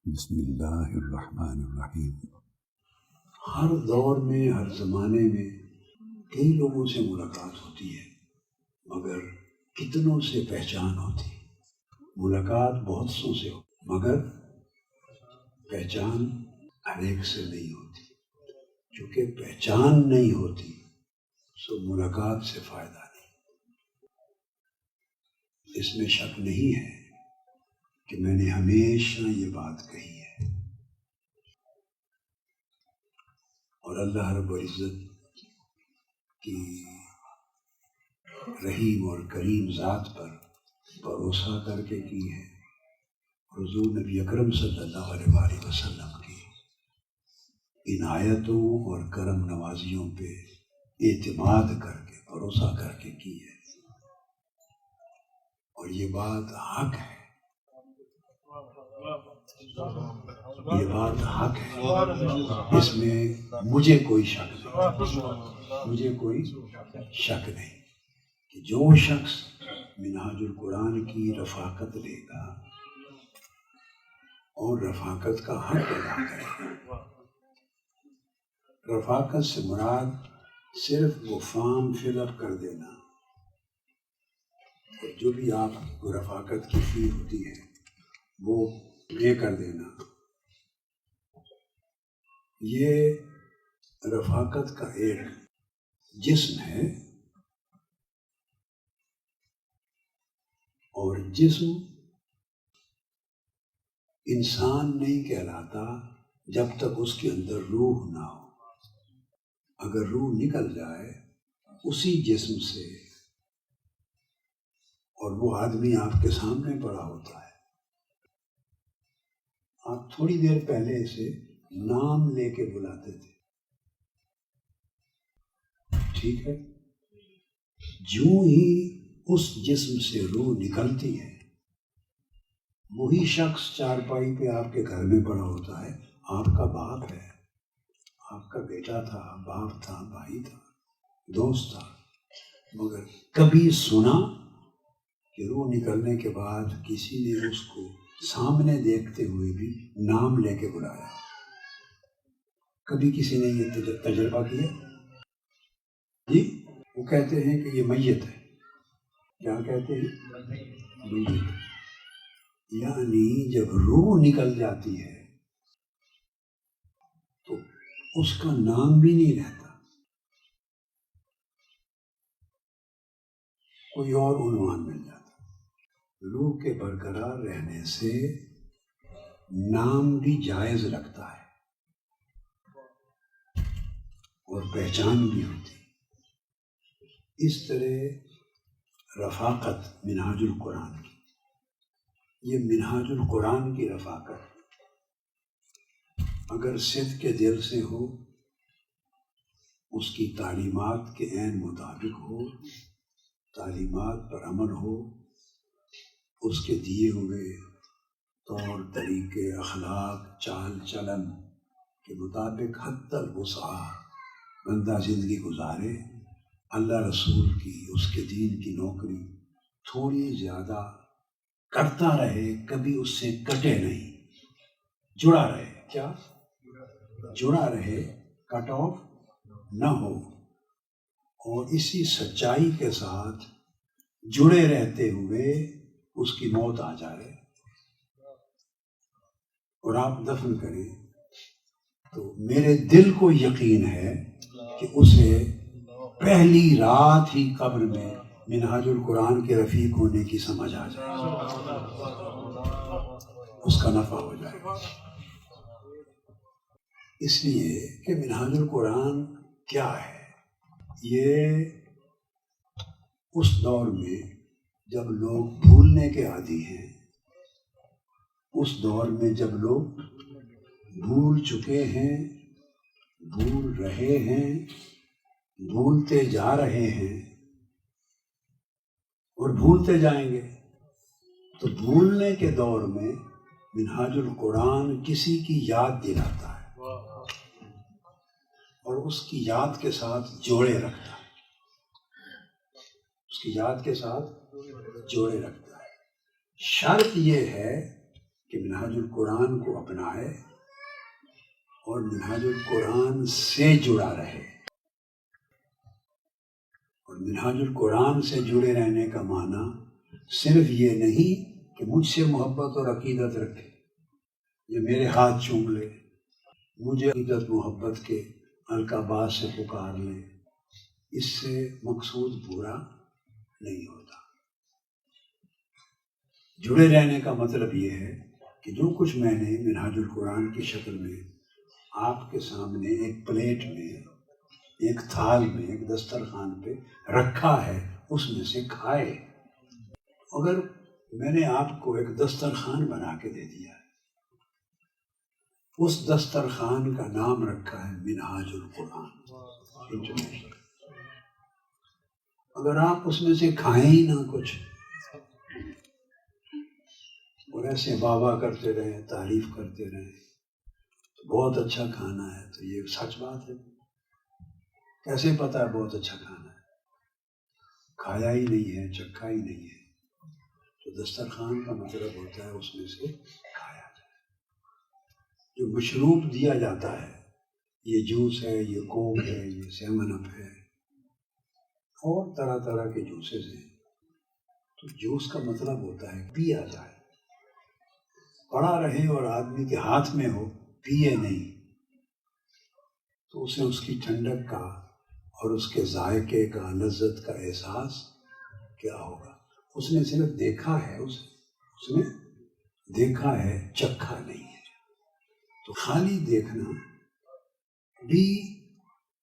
بسم اللہ الرحمن الرحیم۔ ہر دور میں، ہر زمانے میں کئی لوگوں سے ملاقات ہوتی ہے، مگر کتنوں سے پہچان ہوتی ہے۔ ملاقات بہت سو سے ہو، مگر پہچان ہر ایک سے نہیں ہوتی۔ چونکہ پہچان نہیں ہوتی سو ملاقات سے فائدہ نہیں۔ اس میں شک نہیں ہے کہ میں نے ہمیشہ یہ بات کہی ہے، اور اللہ رب العزت کی رحیم اور کریم ذات پر بھروسہ کر کے کی ہے، حضور نبی اکرم صلی اللہ علیہ وآلہ وسلم کی عنایتوں اور کرم نوازیوں پہ اعتماد کر کے، بھروسہ کر کے کی ہے، اور یہ بات حق ہے۔ یہ بات حق ہے، اس میں مجھے کوئی شک نہیں کہ جو شخص منہاج القرآن کی رفاقت لے گا اور رفاقت کا حق ادا کرے گا۔ رفاقت سے مراد صرف وہ فارم فل اپ کر دینا، اور جو بھی آپ کو رفاقت کی فی ہوتی ہے وہ یہ کر دینا، یہ رفاقت کا ایک جسم ہے، اور جسم انسان نہیں کہلاتا جب تک اس کے اندر روح نہ ہو۔ اگر روح نکل جائے اسی جسم سے، اور وہ آدمی آپ کے سامنے پڑا ہوتا ہے، آپ تھوڑی دیر پہلے سے نام لے کے بلاتے تھے، ٹھیک ہے؟ جو ہی اس جسم سے روح نکلتی ہے، وہی شخص چارپائی پہ آپ کے گھر میں پڑا ہوتا ہے، آپ کا باپ ہے، آپ کا بیٹا تھا، باپ تھا، بھائی تھا، دوست تھا، مگر کبھی سنا کہ روح نکلنے کے بعد کسی نے اس کو سامنے دیکھتے ہوئے بھی نام لے کے بلایا؟ کبھی کسی نے یہ تجربہ کیا؟ جی، وہ کہتے ہیں کہ یہ میت ہے۔ کیا کہتے ہیں؟ میت۔ یعنی جب روح نکل جاتی ہے تو اس کا نام بھی نہیں رہتا، کوئی اور عنوان مل جاتا۔ روح کے برقرار رہنے سے نام بھی جائز لگتا ہے اور پہچان بھی ہوتی۔ اس طرح رفاقت منہاج القرآن کی، یہ منہاج القرآن کی رفاقت اگر صدق کے دل سے ہو، اس کی تعلیمات کے عین مطابق ہو، تعلیمات پر عمل ہو، اس کے دیے ہوئے طور طریقے، اخلاق، چال چلن کے مطابق حتی الوسع بندہ زندگی گزارے، اللہ رسول کی، اس کے دین کی نوکری تھوڑی زیادہ کرتا رہے، کبھی اس سے کٹے نہیں، جڑا رہے۔ کیا؟ جڑا رہے، کٹ آف نہ ہو، اور اسی سچائی کے ساتھ جڑے رہتے ہوئے اس کی موت آ جائے اور آپ دفن کریں، تو میرے دل کو یقین ہے کہ اسے پہلی رات ہی قبر میں منہاج القرآن کے رفیق ہونے کی سمجھ آ جائے، اس کا نفع ہو جائے گا۔ اس لیے کہ منہاج القرآن کیا ہے؟ یہ اس دور میں جب لوگ بھولنے کے عادی ہیں، اس دور میں جب لوگ بھول چکے ہیں، بھول رہے ہیں، بھولتے جا رہے ہیں اور بھولتے جائیں گے، تو بھولنے کے دور میں منہاج القرآن کسی کی یاد دلاتا ہے اور اس کی یاد کے ساتھ جوڑے رکھتا ہے، اس کی یاد کے ساتھ جوڑے رکھتا ہے۔ شرط یہ ہے کہ منہاج القرآن کو اپنائے اور منہاج القرآن سے جڑا رہے. اور منہاج القرآن سے جڑے رہنے کا معنی صرف یہ نہیں کہ مجھ سے محبت اور عقیدت رکھے، یہ میرے ہاتھ چوم لے، مجھے عقیدت محبت کے القابات سے پکار لے، اس سے مقصود پورا نہیں ہوتا. جڑے رہنے کا مطلب یہ ہے کہ جو کچھ میں نے منہاج القرآن کی شکل میں آپ کے سامنے ایک پلیٹ میں، ایک تھال میں، ایک دسترخوان پہ رکھا ہے، اس میں سے کھائے. اگر میں نے آپ کو ایک دسترخوان بنا کے دے دیا ہے، اس دسترخوان کا نام رکھا ہے منہاج القرآن انٹرنیشنل. اگر آپ اس میں سے کھائیں ہی نہ کچھ اور ایسے بابا کرتے رہے، تعریف کرتے رہے، تو بہت اچھا کھانا ہے، تو یہ سچ بات ہے. کیسے پتا ہے بہت اچھا کھانا ہے؟ کھایا ہی نہیں ہے، چکھا ہی نہیں ہے. تو دسترخوان کا مطلب ہوتا ہے اس میں سے کھایا جائے. جو مشروب دیا جاتا ہے، یہ جوس ہے، یہ کوک ہے، یہ سیون اپ ہے، اور طرح طرح کے جوسز ہیں. تو جوس کا مطلب ہوتا ہے پیا جائے، پڑا رہے اور آدمی کے ہاتھ میں ہو، پیے نہیں، تو اسے اس کی ٹھنڈک کا اور اس کے ذائقے کا، لذت کا احساس کیا ہوگا؟ اس نے صرف دیکھا ہے، اس نے دیکھا ہے، چکھا نہیں ہے. تو خالی دیکھنا بھی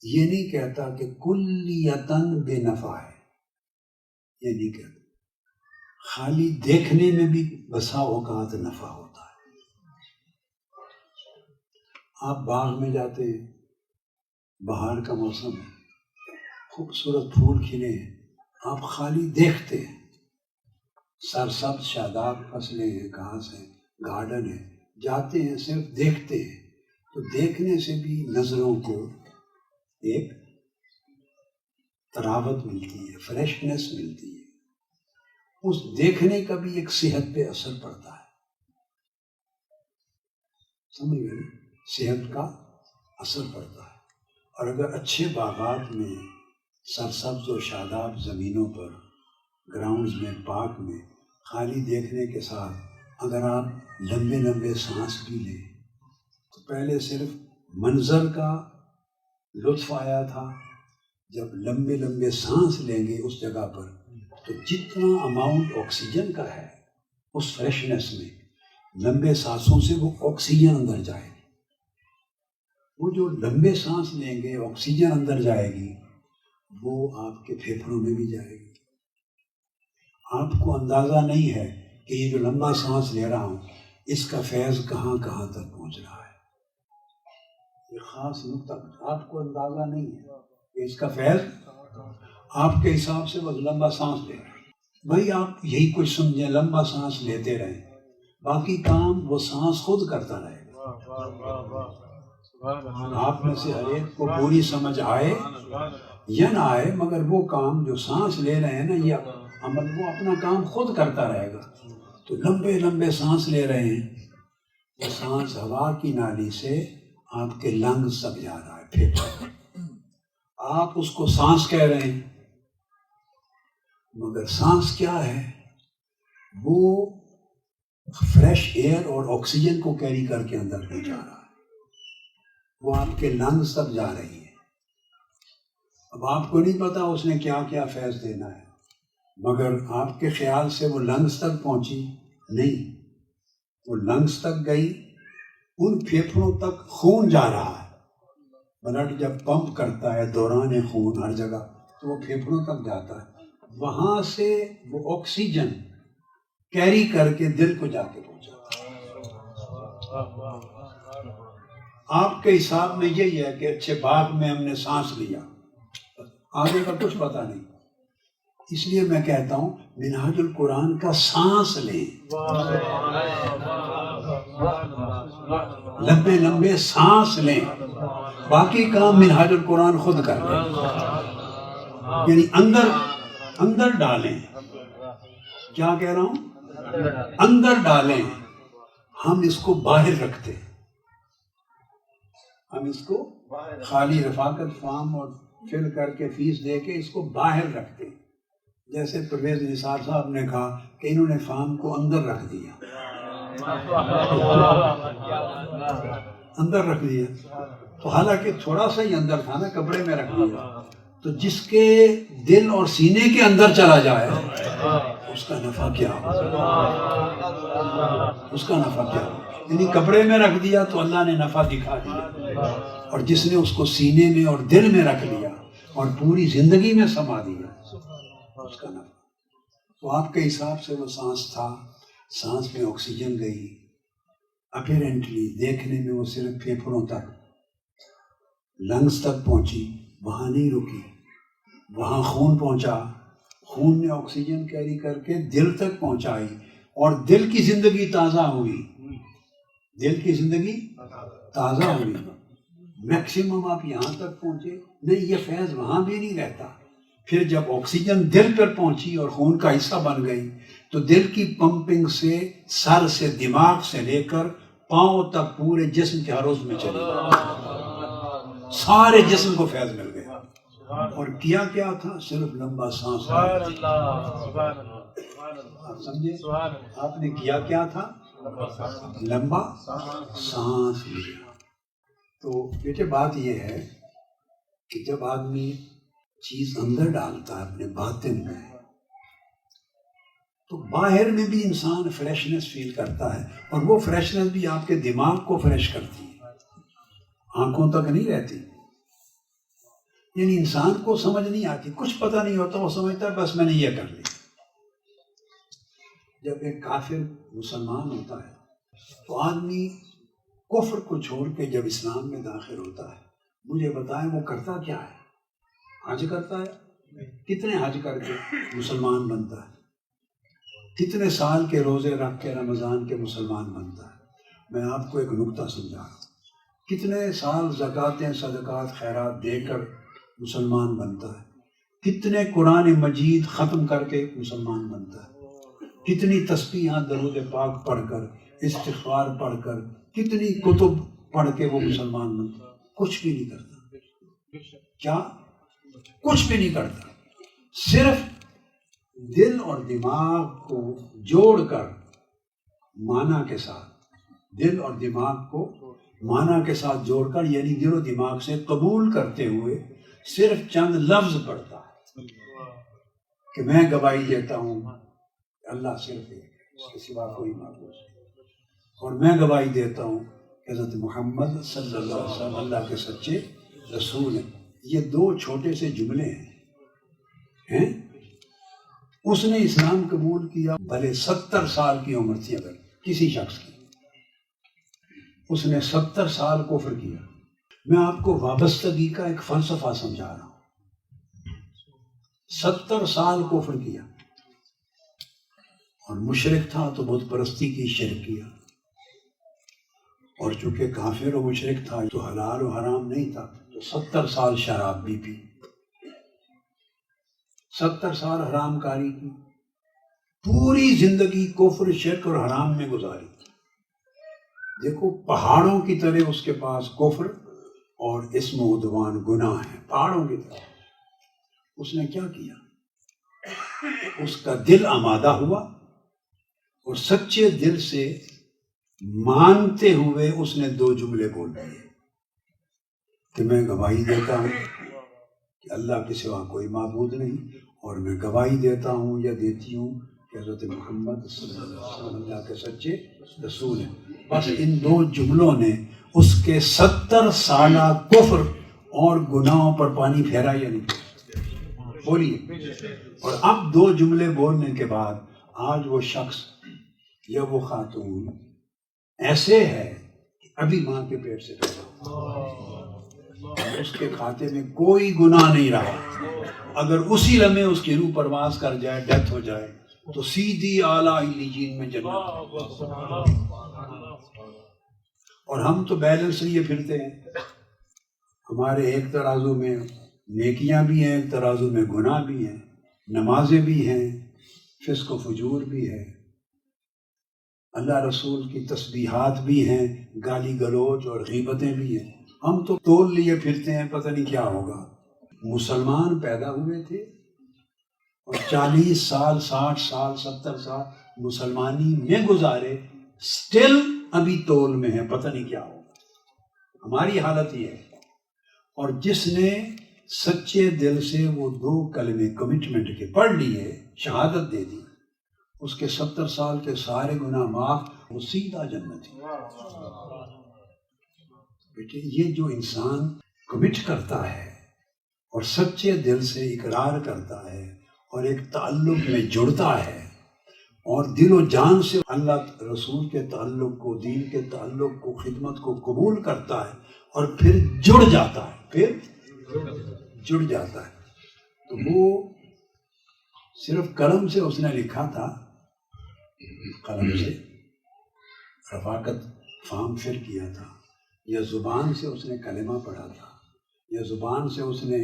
یہ نہیں کہتا کہ کلیتاً بے نفع ہے، یہ نہیں کہتا. خالی دیکھنے میں بھی بسا اوقات نفع ہوتا ہے. آپ باغ میں جاتے ہیں، بہار کا موسم ہے، خوبصورت پھول کھلے ہیں، آپ خالی دیکھتے ہیں، سرسبز شاداب فصلیں ہیں، گھاس ہیں، گارڈن ہے، جاتے ہیں، صرف دیکھتے ہیں. تو دیکھنے سے بھی نظروں کو ایک تراوت ملتی ہے، فریشنس ملتی ہے. اس دیکھنے کا بھی ایک صحت پہ اثر پڑتا ہے. سمجھ گئے نا؟ صحت کا اثر پڑتا ہے. اور اگر اچھے باغات میں، سرسبز و شاداب زمینوں پر، گراؤنڈز میں، پارک میں، خالی دیکھنے کے ساتھ اگر آپ لمبے لمبے سانس بھی لیں، تو پہلے صرف منظر کا لطف آیا تھا. جب لمبے لمبے سانس لیں گے اس جگہ پر، تو جتنا اماؤنٹ آکسیجن کا ہے اس فریشنس میں، لمبے سانسوں سے وہ آکسیجن اندر جائے گی. وہ جو لمبے سانس لیں گے، آکسیجن اندر جائے گی، وہ آپ کے پھیپھڑوں میں بھی جائے گی. آپ کو اندازہ نہیں ہے کہ یہ جو لمبا سانس لے رہا ہوں، اس کا فیض کہاں کہاں تک پہنچ رہا ہے. یہ خاص نقطہ آپ کو اندازہ نہیں ہے کہ اس کا فیض آپ کے حساب سے بس لمبا سانس لے رہے ہیں. بھائی آپ یہی کچھ سمجھیں، لمبا سانس لیتے رہیں، باقی کام وہ سانس خود کرتا رہے گا. آپ میں سے ہر ایک کو پوری سمجھ آئے یا نہ آئے، مگر وہ کام جو سانس لے رہے ہیں نا، یہ عمل وہ اپنا کام خود کرتا رہے گا. تو لمبے لمبے سانس لے رہے ہیں، وہ سانس ہوا کی نالی سے آپ کے لنگز تک جا رہا ہے، پھیپھڑے. آپ اس کو سانس کہہ رہے ہیں، مگر سانس کیا ہے؟ وہ فریش ایئر اور آکسیجن کو کیری کر کے اندر لے جا رہا ہے. وہ آپ کے لنگز تک جا رہی ہے. اب آپ کو نہیں پتا اس نے کیا کیا فیض دینا ہے، مگر آپ کے خیال سے وہ لنگز تک پہنچی نہیں. وہ لنگز تک گئی، ان پھیپھڑوں تک خون جا رہا ہے. بلڈ جب پمپ کرتا ہے، دوران خون ہر جگہ، تو وہ پھیپھڑوں تک جاتا ہے. وہاں سے وہ آکسیجن کیری کر کے دل کو جا کے پہنچاتا ہے. آپ کے حساب میں یہی ہے کہ اچھے باغ میں ہم نے سانس لیا، آگے کا کچھ پتا نہیں. اس لیے میں کہتا ہوں منہاج القرآن کا سانس لیں، لمبے لمبے سانس لیں، باقی کام منہاج القرآن خود کر لیں. یعنی اندر ڈالیں. کیا کہہ رہا ہوں؟ اندر ڈالیں. ہم اس کو باہر رکھتے ہیں، ہم اس کو خالی رفاقت فارم اور فل کر کے فیس دے کے اس کو باہر رکھتے ہیں. جیسے پرویز نثار صاحب نے کہا کہ انہوں نے فارم کو اندر رکھ دیا، اندر رکھ دیا، تو حالانکہ تھوڑا سا ہی اندر تھا نا، کپڑے میں رکھ دیا. تو جس کے دل اور سینے کے اندر چلا جائے اس کا نفع کیا ہو، اس کا نفع کیا ہو. یعنی کپڑے میں رکھ دیا تو اللہ نے نفع دکھا دیا، اور جس نے اس کو سینے میں اور دل میں رکھ لیا اور پوری زندگی میں سما دیا اس کا نفع. تو آپ کے حساب سے وہ سانس تھا، سانس میں آکسیجن گئی، اپیرنٹلی دیکھنے میں وہ صرف پھیپھڑوں تک، لنگس تک پہنچی، وہاں نہیں رکی، وہاں خون پہنچا، خون نے آکسیجن کیری کر کے دل تک پہنچائی، اور دل کی زندگی تازہ ہوئی، دل کی زندگی تازہ ہوئی. میکسیمم آپ یہاں تک پہنچے نہیں، یہ فیض وہاں بھی نہیں رہتا. پھر جب آکسیجن دل پر پہنچی اور خون کا حصہ بن گئی تو دل کی پمپنگ سے سر سے دماغ سے لے کر پاؤں تک پورے جسم کے ہر عضو میں چلی گئی، سارے جسم کو فیض مل گیا. اور کیا کیا تھا؟ صرف لمبا سانس. آپ سمجھے آپ نے کیا کیا تھا؟ لمبا سانس لیا. تو بیٹے بات یہ ہے کہ جب آدمی چیز اندر ڈالتا ہے اپنے باطن میں تو باہر میں بھی انسان فریشنس فیل کرتا ہے، اور وہ فریشنس بھی آپ کے دماغ کو فریش کرتی ہے، آنکھوں تک نہیں رہتی. یعنی انسان کو سمجھ نہیں آتی، کچھ پتہ نہیں ہوتا، وہ سمجھتا ہے بس میں نے یہ کر لیا. جب ایک کافر مسلمان ہوتا ہے تو آدمی کفر کو چھوڑ کے جب اسلام میں داخل ہوتا ہے، مجھے بتائیں وہ کرتا کیا ہے؟ حج کرتا ہے. کتنے حج کر کے مسلمان بنتا ہے؟ کتنے سال کے روزے رکھ کے رمضان کے مسلمان بنتا ہے؟ میں آپ کو ایک نکتہ سمجھا رہا ہوں. کتنے سال زکوٰۃیں صدقات خیرات دے کر مسلمان بنتا ہے؟ کتنے قرآن مجید ختم کر کے مسلمان بنتا ہے؟ کتنی تسبیحات درود پاک پڑھ کر، استغفار پڑھ کر، کتنی کتب پڑھ کے وہ مسلمان بنتا ہے؟ کچھ بھی نہیں کرتا. کیا؟ کچھ بھی نہیں کرتا. صرف دل اور دماغ کو جوڑ کر معنی کے ساتھ، دل اور دماغ کو معنی کے ساتھ جوڑ کر، یعنی دل و دماغ سے قبول کرتے ہوئے صرف چند لفظ پڑھتا ہے کہ میں گواہی دیتا ہوں کہ اللہ صرف ہے، اس کے سوا کوئی معبود نہیں، اور میں گواہی دیتا ہوں کہ حضرت محمد صلی اللہ علیہ وسلم اللہ کے سچے رسول ہیں. یہ دو چھوٹے سے جملے ہیں. اس نے اسلام قبول کیا، بھلے 70 سال کی عمر تھی اگر کسی شخص کی، اس نے 70 سال کفر کیا. میں آپ کو وابستگی کا ایک فلسفہ سمجھا رہا ہوں. 70 سال کفر کیا، اور مشرک تھا تو بت پرستی کی شرک کیا، اور چونکہ کافر و مشرک تھا تو حلال و حرام نہیں تھا تو 70 سال شراب بھی پی، 70 سال حرام کاری کی، پوری زندگی کفر شرک اور حرام میں گزاری. دیکھو پہاڑوں کی طرح اس کے پاس کفر اور اسم و عدوان گناہ ہے، پہاڑوں کی طرح. اس نے کیا کیا؟ اس کا دل آمادہ ہوا اور سچے دل سے مانتے ہوئے اس نے 2 جملے بول دیے کہ میں گواہی دیتا ہوں کہ اللہ کے سوا کوئی معبود نہیں، اور میں گواہی دیتا ہوں یا دیتی ہوں کہ حضرت محمد صلی اللہ علیہ وسلم اللہ کے سچے رسول ہیں. بس ان 2 جملوں نے اس کے 70 سالہ کفر اور گناہوں پر پانی پھیرا یا نہیں؟ بولیے. اور اب 2 جملے بولنے کے بعد آج وہ شخص یا وہ خاتون ایسے ہے کہ ابھی ماں کے پیٹ سے پیدا ہوا، اس کے کھاتے میں کوئی گناہ نہیں رہا. اگر اسی لمحے اس کی روح پرواز کر جائے، ڈیتھ ہو جائے، تو سیدھی اعلیٰ علیین میں جنت. اور ہم تو بیلنس لیے پھرتے ہیں. ہمارے ایک ترازو میں نیکیاں بھی ہیں، ایک ترازو میں گناہ بھی ہیں، نمازیں بھی ہیں، فسق و فجور بھی ہے. اللہ رسول کی تسبیحات بھی ہیں، گالی گلوچ اور غیبتیں بھی ہیں، ہم تو تول لیے پھرتے ہیں، پتہ نہیں کیا ہوگا۔ مسلمان پیدا ہوئے تھے اور 40 سال 60 سال 70 سال مسلمانی میں گزارے، سٹل ابھی تول میں ہے، پتہ نہیں کیا ہوگا۔ ہماری حالت یہ ہے۔ اور جس نے سچے دل سے وہ 2 کلمے کمٹمنٹ کے پڑھ لیے، شہادت دے دی، اس کے 70 سال کے سارے گناہ معاف، وہ سیدھا جنت ہے۔ بیٹے یہ جو انسان کمٹ کرتا ہے اور سچے دل سے اقرار کرتا ہے اور ایک تعلق میں جڑتا ہے اور دل و جان سے اللہ رسول کے تعلق کو، دین کے تعلق کو، خدمت کو قبول کرتا ہے اور پھر جڑ جاتا ہے، تو وہ صرف قلم سے اس نے لکھا تھا، قلم سے رفاقت فارم فل کیا تھا، یا زبان سے اس نے کلمہ پڑھا تھا، یا زبان سے اس نے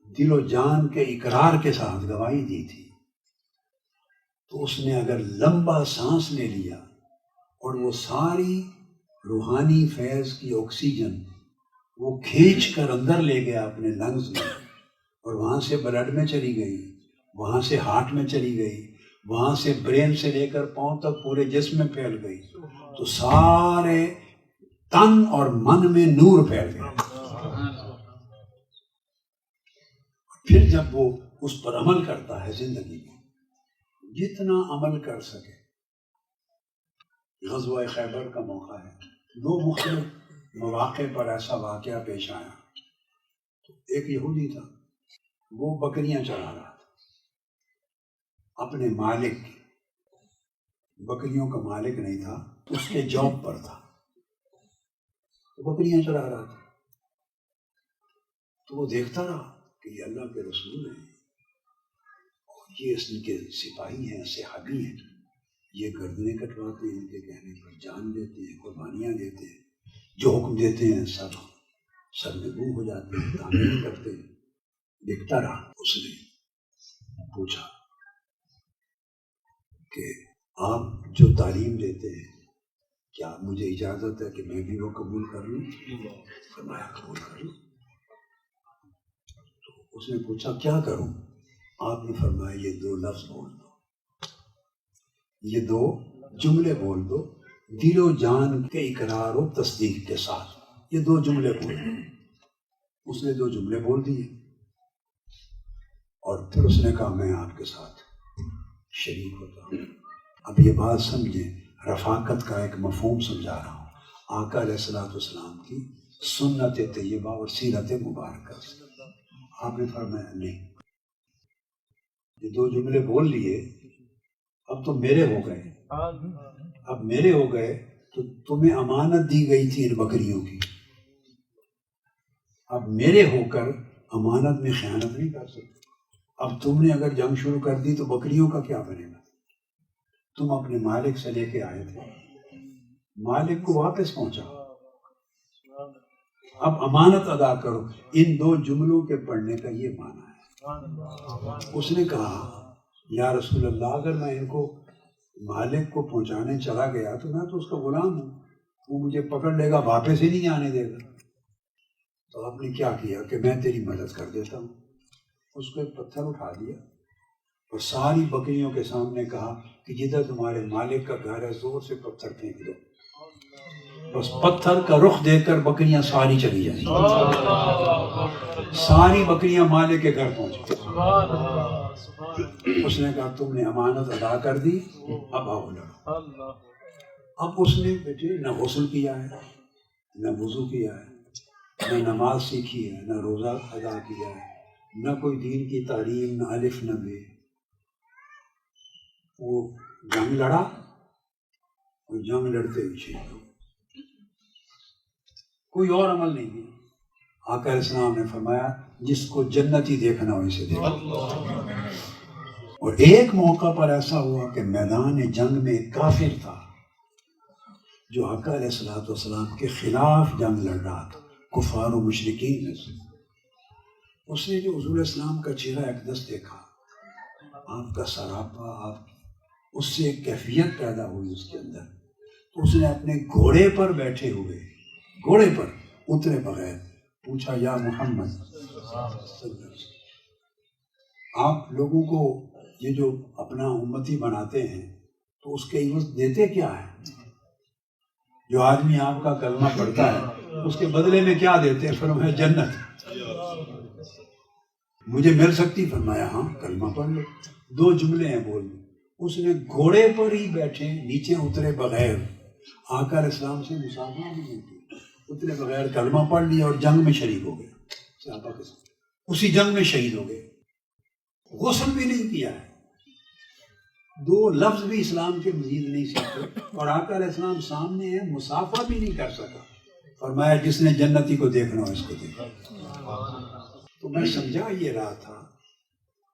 دل و جان کے اقرار کے ساتھ گواہی دی تھی، تو اس نے اگر لمبا سانس لے لیا اور وہ ساری روحانی فیض کی آکسیجن وہ کھینچ کر اندر لے گیا اپنے لنگز میں، اور وہاں سے بلڈ میں چلی گئی، وہاں سے ہارٹ میں چلی گئی، وہاں سے برین سے لے کر پاؤں تک پورے جسم میں پھیل گئی، تو سارے تن اور من میں نور پھیل گیا۔ پھر جب وہ اس پر عمل کرتا ہے زندگی میں، جتنا عمل کر سکے۔ غزوہ خیبر کا موقع ہے، 2 مختلف مواقع پر ایسا واقعہ پیش آیا۔ ایک یہودی تھا، وہ بکریاں چرا رہا تھا اپنے مالک، بکریوں کا مالک نہیں تھا، اس کے جاب پر تھا، تو بکریاں چرا رہا تھا۔ تو وہ دیکھتا رہا کہ یہ اللہ کے رسول ہیں، اور یہ اس کے سپاہی ہیں، صحابی ہیں، یہ گردنیں کٹواتے ہیں، ان کے کہنے پر جان دیتے ہیں، قربانیاں دیتے ہیں، جو حکم دیتے ہیں سب سر میں گم ہو جاتے ہیں، تعمیر کرتے ہیں۔ دیکھتا رہا، اس نے پوچھا کہ آپ جو تعلیم دیتے ہیں کیا مجھے اجازت ہے کہ میں بھی وہ قبول کر لوں؟ فرمایا قبول کر لوں۔ تو اس نے پوچھا کیا کروں؟ آپ نے فرمایا یہ 2 لفظ بول دو، یہ 2 جملے بول دو، دل و جان کے اقرار و تصدیق کے ساتھ، یہ 2 جملے بول دو۔ اس نے 2 جملے بول دیے، اور پھر اس نے کہا میں آپ کے ساتھ شریک ہوتا ہوں۔ اب یہ بات سمجھیں، رفاقت کا ایک مفہوم سمجھا رہا ہوں، آقا علیہ الصلوۃ والسلام کی سنت طیبہ اور سیرت مبارکہ سے۔ آپ نے فرمایا نہیں، یہ 2 جملے بول لیے، اب تو میرے ہو گئے، اب میرے ہو گئے تو تمہیں امانت دی گئی تھی ان بکریوں کی، اب میرے ہو کر امانت میں خیانت نہیں کر سکتے۔ اب تم نے اگر جنگ شروع کر دی تو بکریوں کا کیا بنے گا؟ تم اپنے مالک سے لے کے آئے تھے، مالک کو واپس پہنچاؤ، اب امانت ادا کرو۔ ان 2 جملوں کے پڑھنے کا یہ معنی ہے۔ اس نے کہا یا رسول اللہ، اگر میں ان کو مالک کو پہنچانے چلا گیا تو میں تو اس کا غلام ہوں، وہ مجھے پکڑ لے گا، واپس ہی نہیں جانے دے گا۔ تو آپ نے کیا کیا کہ میں تیری مدد کر دیتا ہوں۔ اس کو ایک پتھر اٹھا دیا اور ساری بکریوں کے سامنے کہا کہ جدھر تمہارے مالک کا گھر ہے زور سے پتھر پھینک دو۔ بس پتھر کا رخ دے کر بکریاں ساری چلی جائیں، ساری بکریاں مالک کے گھر پہنچ گئی۔ اس نے کہا تم نے امانت ادا کر دی، اب آؤ لڑو۔ اب اس نے بیٹے نہ غسل کیا ہے، نہ وضو کیا ہے، نہ نماز سیکھی ہے، نہ روزہ ادا کیا ہے، نہ کوئی دین کی تعلیم، نہ الف نہ بے۔ وہ جنگ لڑا اور جنگ لڑتے ہی شہید ہو، کوئی اور عمل نہیں کیا۔ آقا علیہ السلام نے فرمایا جس کو جنتی دیکھنا ہو اسے دیکھو۔ اور ایک موقع پر ایسا ہوا کہ میدان جنگ میں ایک کافر تھا جو آقا علیہ الصلوۃ والسلام کے خلاف جنگ لڑ رہا تھا، کفار و مشرکین میں سے۔ اس نے جو حضور اسلام کا چہرہ اقدس دیکھا، آپ کا سراپا، آپ اس سے ایک کیفیت پیدا ہوئی اس کے اندر اس نے اپنے گھوڑے پر بیٹھے ہوئے، گھوڑے پر اترے بغیر پوچھا یا محمد آپ لوگوں کو یہ جو اپنا امتی بناتے ہیں تو اس کے عوض دیتے کیا ہے؟ جو آدمی آپ کا کلمہ پڑھتا ہے اس کے بدلے میں کیا دیتے؟ فرمایا جنت مجھے مل سکتی؟ فرمایا ہاں کلمہ پڑھ لو۔ 2 جملے ہیں بول دی۔ اس نے گھوڑے پر ہی بیٹھے نیچے اترے بغیر آقا علیہ السلام سے مصافحہ بھی نہیں کی، اترے بغیر کلمہ پڑھ لیا اور جنگ میں شریک ہو گئے، صحابہ کے ساتھ اسی جنگ میں شہید ہو گئے۔ غسل بھی نہیں کیا ہے، 2 لفظ بھی اسلام کے مزید نہیں سیکھے، اور آقا علیہ السلام سامنے ہے، مصافحہ بھی نہیں کر سکا۔ فرمایا جس نے جنتی کو دیکھنا ہو اس کو دیکھنا۔ تو میں سمجھا یہ رہا تھا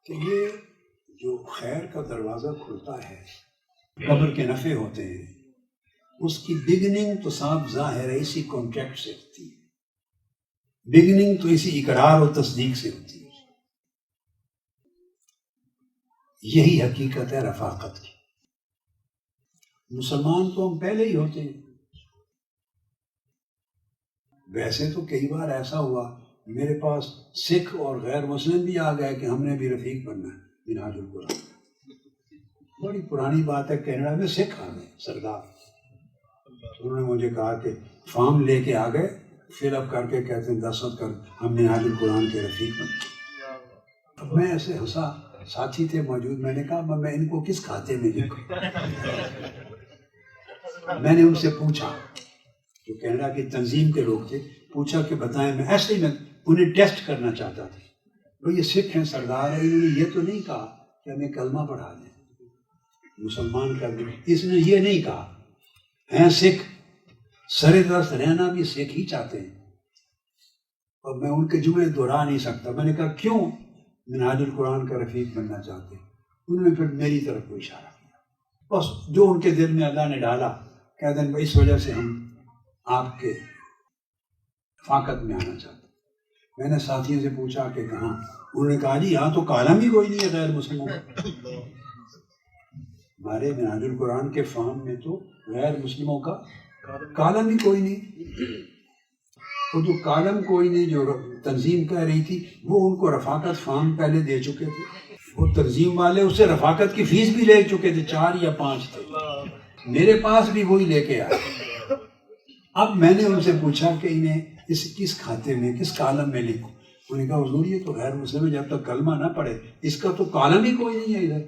کہ یہ جو خیر کا دروازہ کھلتا ہے، قبر کے نفع ہوتے ہیں، اس کی بگننگ تو صاف ظاہر ہے اسی کانٹریکٹ سے ہوتی ہے، بگننگ تو اسی اقرار و تصدیق سے ہوتی ہے۔ یہی حقیقت ہے رفاقت کی۔ مسلمان تو ہم پہلے ہی ہوتے ہیں۔ ویسے تو کئی بار ایسا ہوا میرے پاس سکھ اور غیر مسلم بھی آ گئے کہ ہم نے بھی رفیق بننا ہے منہاج القرآن۔ بڑی پرانی بات ہے، کینیڈا میں سکھ آ گئے سردار، انہوں نے مجھے کہا کہ فارم لے کے آ گئے، فل اپ کر کے کہتے ہیں دستخط کر ہم منہاج القرآن کے رفیق بنتے۔ میں ایسے ہنسا، ساتھی تھے موجود، میں نے کہا میں ان کو کس کھاتے میں لکھوں؟ میں نے ان سے پوچھا، جو کینیڈا کی تنظیم کے لوگ تھے، پوچھا کہ بتائیں، میں ایسے ہی میں انہیں ٹیسٹ کرنا چاہتا تھا، تو یہ سکھ ہیں سردار ہیں، انہوں نے یہ تو نہیں کہا کہ ہمیں کلمہ پڑھا دیں مسلمان کر دیں، اس نے یہ نہیں کہا، ہیں سکھ، سر دست رہنا بھی سکھ ہی چاہتے ہیں، اور میں ان کے جملے دہرا نہیں سکتا۔ میں نے کہا کیوں منہاج القرآن کا رفیق بننا چاہتے ہیں؟ انہوں نے پھر میری طرف کو اشارہ کیا، بس جو ان کے دل میں اللہ نے ڈالا، کہتے ہیں اس وجہ سے ہم آپ کے رفاقت میں آنا چاہتے ہیں۔ میں نے ساتھیوں سے پوچھا کہ کہاں؟ انہوں نے کہا جی یہاں تو کالم ہی کوئی نہیں ہے غیر مسلموں کا، ہمارے منہاج القرآن کے فارم میں تو غیر مسلموں کا کالم ہی کوئی نہیں۔ تو جو کالم کوئی نہیں جو تنظیم کہہ رہی تھی، وہ ان کو رفاقت فارم پہلے دے چکے تھے، وہ تنظیم والے اس سے رفاقت کی فیس بھی لے چکے تھے، 4 یا 5 تھے، میرے پاس بھی وہی لے کے آئے۔ اب میں نے ان سے پوچھا کہ انہیں کس کھاتے میں، کس کالم میں لکھوں؟ انہوں نے کہا حضور یہ تو غیر مسلم ہے، جب تک کلمہ نہ پڑھے اس کا تو کالم ہی کوئی نہیں ہے ادھر۔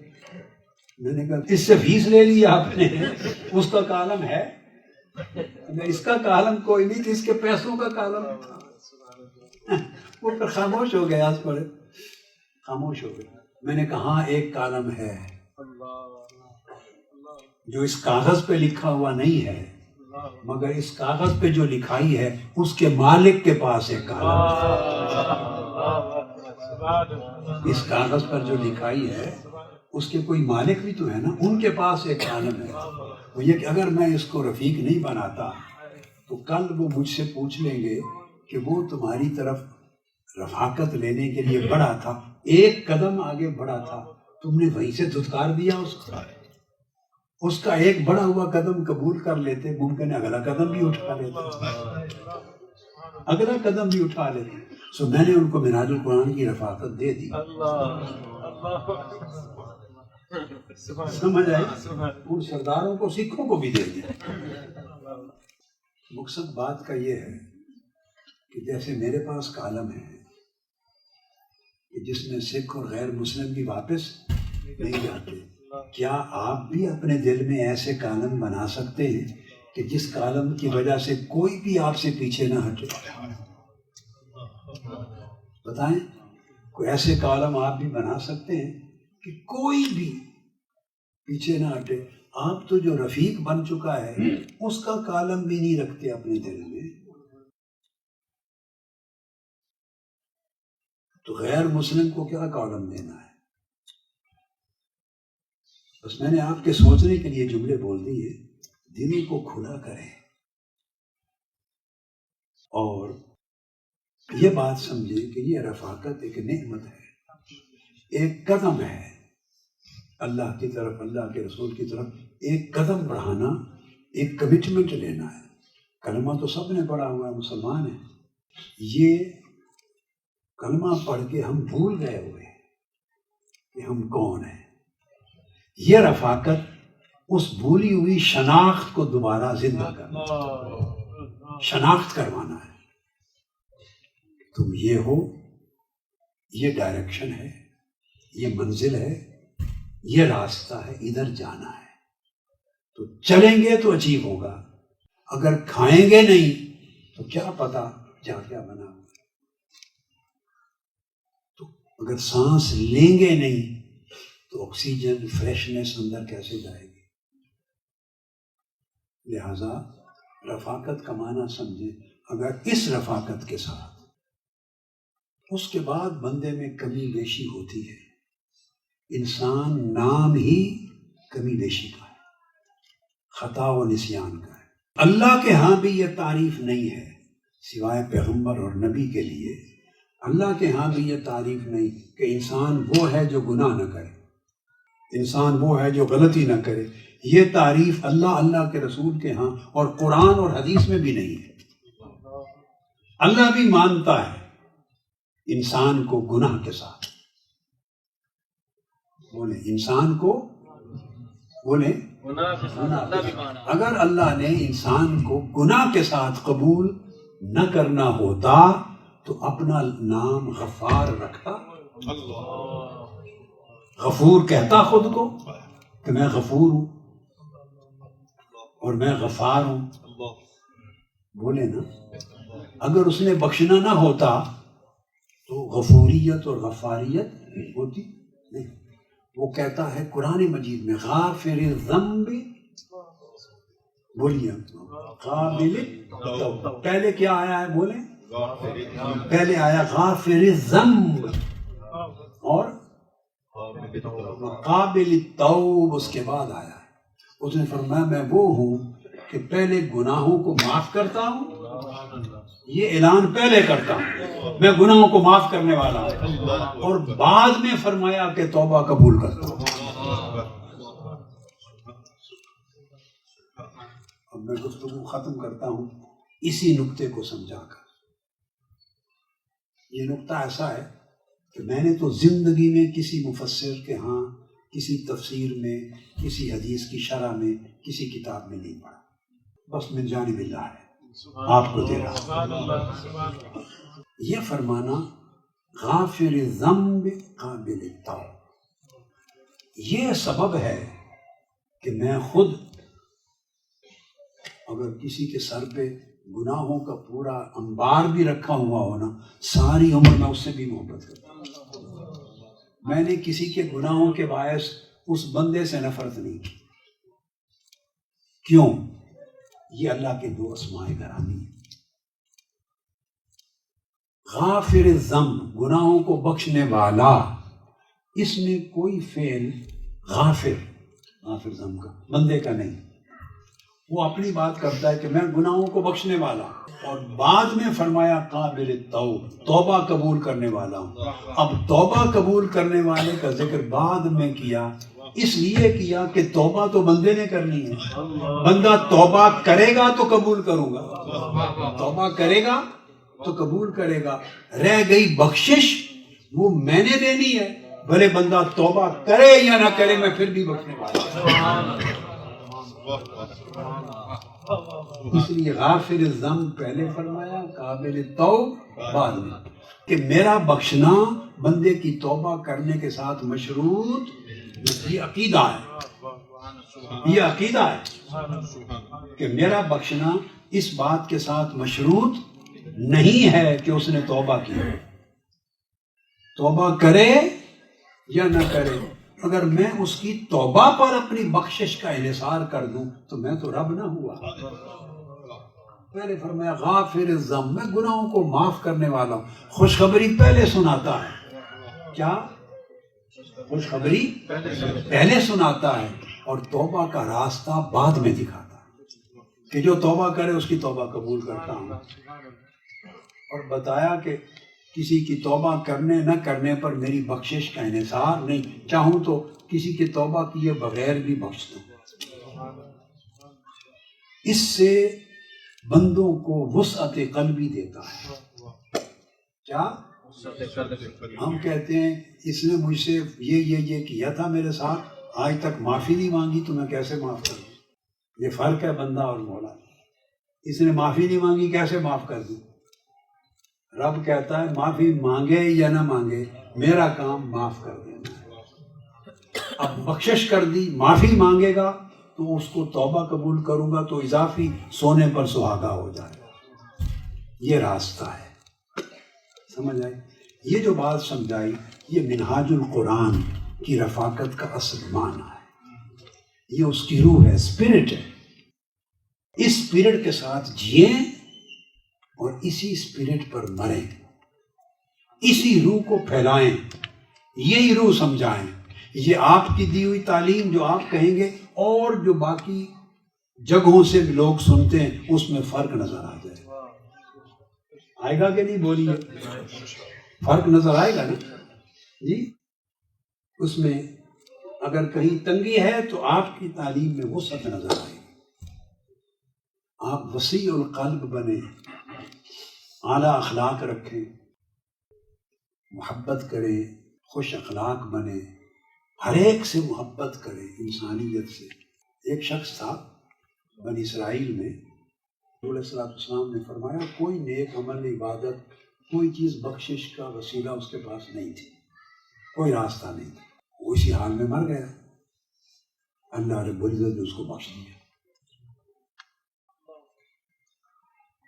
میں نے کہا اس سے فیس لے لی آپ نے، اس کا کالم ہے؟ اس کا کالم کوئی نہیں تھا، اس کے پیسوں کا کالم تھا۔ وہ پھر خاموش ہو گئے، آج پڑے خاموش ہو گئے۔ میں نے کہا ہاں ایک کالم ہے جو اس کاغذ پہ لکھا ہوا نہیں ہے، مگر اس کاغذ پہ جو لکھائی ہے اس کے مالک کے پاس ایک کالم ہے۔ اس کاغذ پر جو لکھائی ہے اس کے کوئی مالک بھی تو ہے نا، ان کے پاس ایک کالم ہے۔ وہ یہ کہ اگر میں اس کو رفیق نہیں بناتا تو کل وہ مجھ سے پوچھ لیں گے کہ وہ تمہاری طرف رفاقت لینے کے لیے بڑھا تھا، ایک قدم آگے بڑھا تھا، تم نے وہیں سے دھتکار دیا اس کا ایک بڑا ہوا قدم قبول کر لیتے، ممکن ہے اگلا قدم بھی اٹھا لیتے۔ سو میں نے ان کو منہاج القرآن کی رفاقت دے دی، سمجھ آئی؟ ان سرداروں کو، سکھوں کو بھی دے دی۔ مقصد بات کا یہ ہے کہ جیسے میرے پاس کالم ہے کہ جس میں سکھ اور غیر مسلم بھی واپس نہیں جاتے، کیا آپ بھی اپنے دل میں ایسے کالم بنا سکتے ہیں کہ جس کالم کی وجہ سے کوئی بھی آپ سے پیچھے نہ ہٹے؟ بتائیں، کوئی ایسے کالم آپ بھی بنا سکتے ہیں کہ کوئی بھی پیچھے نہ ہٹے؟ آپ تو جو رفیق بن چکا ہے اس کا کالم بھی نہیں رکھتے اپنے دل میں، تو غیر مسلم کو کیا کالم دینا ہے؟ بس میں نے آپ کے سوچنے کے لیے جملے بول دیے، دل کو کھلا کریں اور یہ بات سمجھیں کہ یہ رفاقت ایک نعمت ہے، ایک قدم ہے اللہ کی طرف، اللہ کے رسول کی طرف ایک قدم بڑھانا، ایک کمٹمنٹ لینا ہے. کلمہ تو سب نے پڑھا ہوا ہے، مسلمان ہیں. یہ کلمہ پڑھ کے ہم بھول گئے ہوئے ہیں کہ ہم کون ہیں. یہ رفاقت اس بھولی ہوئی شناخت کو دوبارہ زندہ کرنا، شناخت کروانا ہے. تم یہ ہو، یہ ڈائریکشن ہے، یہ منزل ہے، یہ راستہ ہے، ادھر جانا ہے. تو چلیں گے تو عجیب ہوگا، اگر کھائیں گے نہیں تو کیا پتا کیا کیا بنا. تو اگر سانس لیں گے نہیں تو آکسیجن فریشنس اندر کیسے جائے گی. لہذا رفاقت کا معنی سمجھیں. اگر اس رفاقت کے ساتھ اس کے بعد بندے میں کمی بیشی ہوتی ہے، انسان نام ہی کمی بیشی کا ہے، خطا و نسیان کا ہے. اللہ کے ہاں بھی یہ تعریف نہیں ہے سوائے پیغمبر اور نبی کے لیے. اللہ کے ہاں بھی یہ تعریف نہیں کہ انسان وہ ہے جو گناہ نہ کرے، انسان وہ ہے جو غلطی نہ کرے. یہ تعریف اللہ کے رسول کے ہاں اور قرآن اور حدیث میں بھی نہیں ہے. اللہ بھی مانتا ہے انسان کو گناہ کے ساتھ. بولے انسان کو، بولے اگر اللہ نے انسان کو گناہ کے ساتھ قبول نہ کرنا ہوتا تو اپنا نام غفار رکھتا. غفور کہتا خود کو کہ میں غفور ہوں اور میں غفار ہوں. بولے نا، اگر اس نے بخشنا نہ ہوتا تو غفوریت اور غفاریت ہوتی نہیں. وہ کہتا ہے قرآن مجید میں غافر الذنب، بولیے قابل التوب. پہلے کیا آیا ہے بولیں؟ پہلے آیا غافر الذنب اور قابل التوب اس کے بعد آیا ہے. اس نے فرمایا میں وہ ہوں کہ پہلے گناہوں کو معاف کرتا ہوں، یہ اعلان پہلے کرتا ہوں میں گناہوں کو معاف کرنے والا ہوں، اور بعد میں فرمایا کہ توبہ قبول کرتا ہوں. اب میں گفتگو ختم کرتا ہوں اسی نقطے کو سمجھا کر. یہ نقطہ ایسا ہے کہ میں نے تو زندگی میں کسی مفسر کے ہاں، کسی تفسیر میں، کسی حدیث کی شرح میں، کسی کتاب میں نہیں پڑھا. بس من جانب اللہ ہے، آپ کو دے رہا. یہ فرمانا غافر الذنب قابل التوب، یہ سبب ہے کہ میں خود اگر کسی کے سر پہ گناہوں کا پورا انبار بھی رکھا ہوا ہو نا، ساری عمر میں اس سے بھی محبت کرتا ہوں. میں نے کسی کے گناہوں کے باعث اس بندے سے نفرت نہیں کی. کیوں؟ یہ اللہ کے دو اسماء گرامی ہیں. غافر الذنب گناہوں کو بخشنے والا، اس میں کوئی فعل غافر ذنب کا بندے کا نہیں. وہ اپنی بات کرتا ہے کہ میں گناہوں کو بخشنے والا، اور بعد میں فرمایا قابل التوب، توبہ قبول کرنے والا ہوں. اب توبہ قبول کرنے والے کا ذکر بعد میں کیا، اس لیے کیا کہ توبہ تو بندے نے کرنی ہے. بندہ توبہ کرے گا تو قبول کروں گا، توبہ کرے گا تو قبول کرے گا. رہ گئی بخشش وہ میں نے دینی ہے، بھلے بندہ توبہ کرے یا نہ کرے میں پھر بھی بخشنے والا. اس لیے غافر الذنب پہلے فرمایا، قابل التوب بعد میں، کہ میرا بخشنا بندے کی توبہ کرنے کے ساتھ مشروط. یہ عقیدہ ہے، یہ عقیدہ ہے کہ میرا بخشنا اس بات کے ساتھ مشروط نہیں ہے کہ اس نے توبہ کی، توبہ کرے یا نہ کرے. اگر میں اس کی توبہ پر اپنی بخشش کا انحصار کر دوں تو میں تو رب نہ ہوا. پہلے فرمایا غافر الذنب، میں گناہوں کو معاف کرنے والا ہوں. خوشخبری پہلے سناتا ہے. کیا خوشخبری پہلے سناتا ہے اور توبہ کا راستہ بعد میں دکھاتا ہے کہ جو توبہ کرے اس کی توبہ قبول کرتا ہوں. اور بتایا کہ کسی کی توبہ کرنے نہ کرنے پر میری بخشش کا انحصار نہیں، چاہوں تو کسی کی توبہ کیے بغیر بھی بخش دوں. اس سے بندوں کو وسعت قلبی دیتا ہے. کیا ہم کہتے ہیں اس نے مجھ سے یہ کیا تھا میرے ساتھ، آج تک معافی نہیں مانگی تو میں کیسے معاف کروں؟ یہ فرق ہے بندہ اور مولا. اس نے معافی نہیں مانگی، کیسے معاف کر دوں؟ رب کہتا ہے معافی مانگے یا نہ مانگے میرا کام معاف کر دینا ہے. اب بخشش کر دی، معافی مانگے گا تو اس کو توبہ قبول کروں گا تو اضافی سونے پر سہاگا ہو جائے گا. یہ راستہ ہے. سمجھ آئی؟ یہ جو بات سمجھائی یہ منہاج القرآن کی رفاقت کا اصل معنی ہے. یہ اس کی روح ہے، اسپرٹ ہے. اس اسپرٹ کے ساتھ جئیں اور اسی اسپرٹ پر مریں، اسی روح کو پھیلائیں، یہی روح سمجھائیں. یہ آپ کی دی ہوئی تعلیم جو آپ کہیں گے اور جو باقی جگہوں سے لوگ سنتے ہیں اس میں فرق نظر آ جائے. آئے گا کہ نہیں؟ بولیے. فرق نظر آئے گا نا جی. اس میں اگر کہیں تنگی ہے تو آپ کی تعلیم میں وسعت نظر آئے گی. آپ وسیع القلب بنیں، اعلیٰ اخلاق رکھیں، محبت کریں، خوش اخلاق بنیں، ہر ایک سے محبت کریں، انسانیت سے. ایک شخص تھا بنی اسرائیل میں، رسول صلی اللہ علیہ وسلم نے فرمایا کوئی نیک عمل، عبادت، کوئی چیز بخشش کا وسیلہ اس کے پاس نہیں تھی، کوئی راستہ نہیں تھا. وہ اسی حال میں مر گیا. اللہ رب العزت نے اس کو بخش دیا.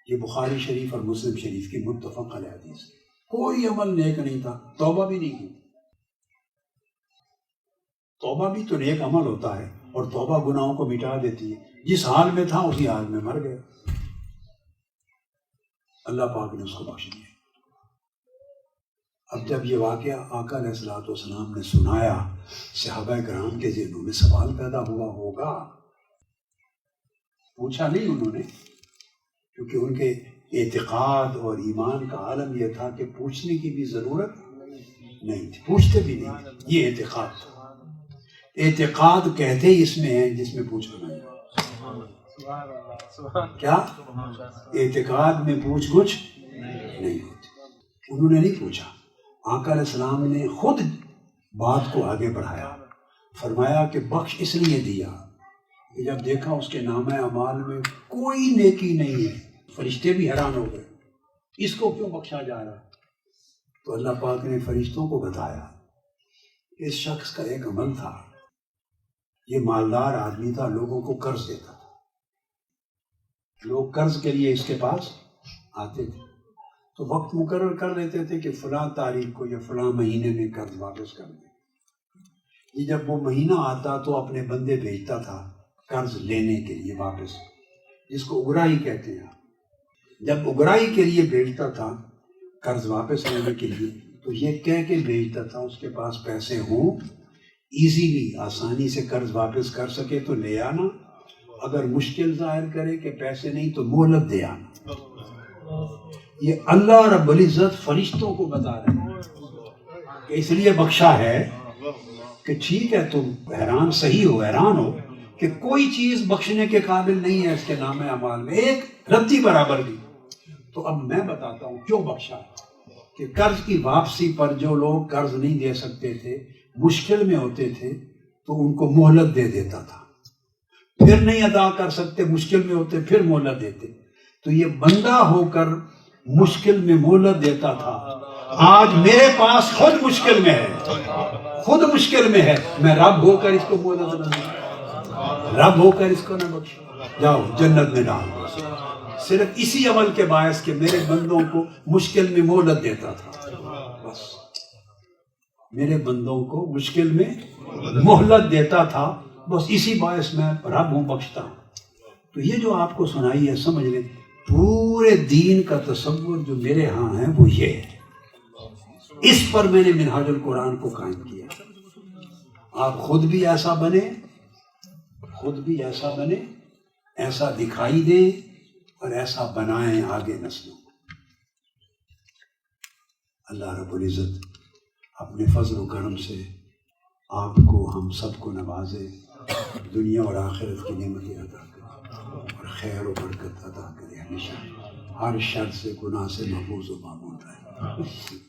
یہ بخاری شریف اور مسلم شریف کی متفق علیہ حدیث. کوئی عمل نیک نہیں تھا، توبہ بھی نہیں کی. توبہ بھی تو نیک عمل ہوتا ہے اور توبہ گناہوں کو مٹا دیتی ہے. جس حال میں تھا اسی حال میں مر گیا. اللہ پاک نے اس کو بخش دیا. اب جب یہ واقعہ آقا علیہ الصلوۃ والسلام نے سنایا، صحابہ کرام کے ذہنوں میں سوال پیدا ہوا ہوگا. پوچھا نہیں انہوں نے، کیونکہ ان کے اعتقاد اور ایمان کا عالم یہ تھا کہ پوچھنے کی بھی ضرورت نہیں تھی، پوچھتے بھی نہیں تھے. یہ اعتقاد تھا. اعتقاد کہتے ہی اس میں ہے جس میں پوچھنا نہیں. کیا اعتقاد میں پوچھ گچھ نہیں ہوتی. انہوں نے نہیں پوچھا. آقا علیہ السلام نے خود بات کو آگے بڑھایا، فرمایا کہ بخش اس لیے دیا کہ جب دیکھا اس کے نامہ اعمال میں کوئی نیکی نہیں ہے. فرشتے بھی حیران ہو گئے، اس کو کیوں بخشا جا رہا؟ تو اللہ پاک نے فرشتوں کو بتایا کہ اس شخص کا ایک عمل تھا، یہ مالدار آدمی تھا، لوگوں کو قرض دیتا تھا. لوگ قرض کے لیے اس کے پاس آتے تھے تو وقت مقرر کر لیتے تھے کہ فلاں تاریخ کو یا فلاں مہینے میں قرض واپس کر دیں. یہ جب وہ مہینہ آتا تو اپنے بندے بھیجتا تھا قرض لینے کے لیے واپس، جس کو اگرائی کہتے ہیں. جب اگرائی کے لیے بھیجتا تھا قرض واپس لینے کے لیے تو یہ کہہ کے بھیجتا تھا اس کے پاس پیسے ہوں، ایزیلی آسانی سے قرض واپس کر سکے تو لے آنا، اگر مشکل ظاہر کرے کہ پیسے نہیں تو مہلت دے آنا. یہ اللہ رب العزت فرشتوں کو بتا رہے ہیں کہ اس لیے بخشا ہے کہ ٹھیک ہے تم حیران ہو کہ کوئی چیز بخشنے کے قابل نہیں ہے اس کے نام اعمال میں ایک رتی برابر بھی. تو اب میں بتاتا ہوں کیوں بخشا ہے. کہ قرض کی واپسی پر جو لوگ قرض نہیں دے سکتے تھے، مشکل میں ہوتے تھے تو ان کو مہلت دے دیتا تھا. پھر نہیں ادا کر سکتے، مشکل میں ہوتے پھر مہلت دیتے. تو یہ بندہ ہو کر مشکل میں مہلت دیتا تھا. آج میرے پاس خود مشکل میں ہے، میں رب ہو کر اس کو مہلت نہ دوں، رب ہو کر اس کو نہ بخشوں. جاؤ جنت میں ڈال دو. صرف اسی عمل کے باعث کہ میرے بندوں کو مشکل میں مہلت دیتا تھا. بس میرے بندوں کو مشکل میں مہلت دیتا تھا، بس اسی باعث میں رب ہوں، بخشتا ہوں. تو یہ جو آپ کو سنائی ہے سمجھ لیں، پورے دین کا تصور جو میرے ہاں ہے وہ یہ ہے. اس پر میں نے منہاج القرآن کو قائم کیا. آپ خود بھی ایسا بنے، ایسا دکھائی دیں اور ایسا بنائیں آگے نسلوں کو. اللہ رب العزت اپنے فضل و کرم سے آپ کو، ہم سب کو نوازے، دنیا اور آخرت کی نعمتیں عطا کرے اور خیر و برکت عطا کرے، ہمیشہ ہر شر سے گناہ سے محفوظ و معمون رہے.